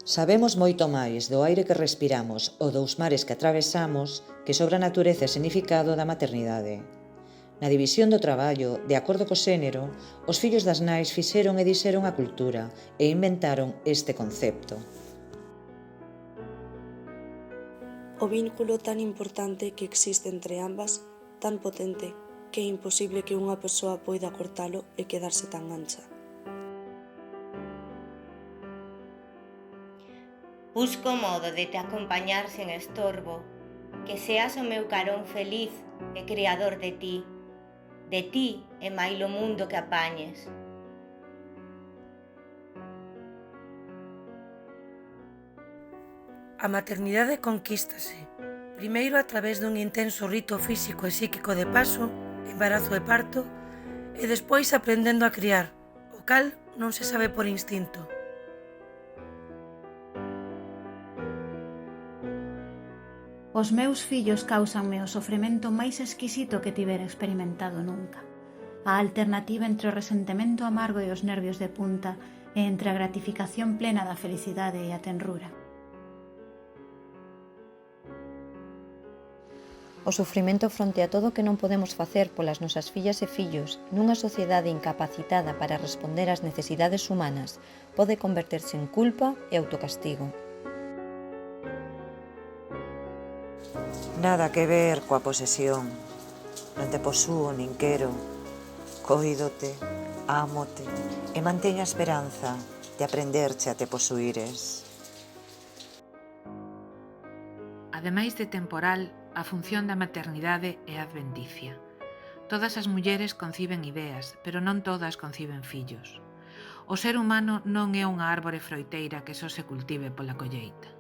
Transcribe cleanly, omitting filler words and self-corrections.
Sabemos moito máis do aire que respiramos ou dos mares que atravesamos que sobre a natureza e significado da maternidade. Na división do traballo, de acordo co xénero, os fillos das nais fixeron e dixeron a cultura e inventaron este concepto. O vínculo tan importante que existe entre ambas, tan potente, que é imposible que unha persoa poida cortalo e quedarse tan ancha. Busco modo de te acompañar sen estorbo, que seas o meu carón feliz e criador de ti e mailo mundo que apañes. A maternidade conquístase, primeiro a través dun intenso rito físico e psíquico de paso, embarazo e parto, e despois aprendendo a criar, o cal non se sabe por instinto. Os meus fillos causanme o sofrimento máis exquisito que tivera experimentado nunca. A alternativa entre o resentimento amargo e os nervios de punta e entre a gratificación plena da felicidade e a tenrura. O sufrimento fronte a todo o que non podemos facer polas nosas fillas e fillos nunha sociedade incapacitada para responder ás necesidades humanas pode converterse en culpa e autocastigo. Nada que ver coa posesión. Non te posúo nin quero. Coídote, ámote e manteño a esperanza de aprenderche a te posuires. Ademais de temporal, a función da maternidade é adventicia. Todas as mulleres conciben ideas, pero non todas conciben fillos. O ser humano non é unha árbore froiteira que só se cultive pola colleita.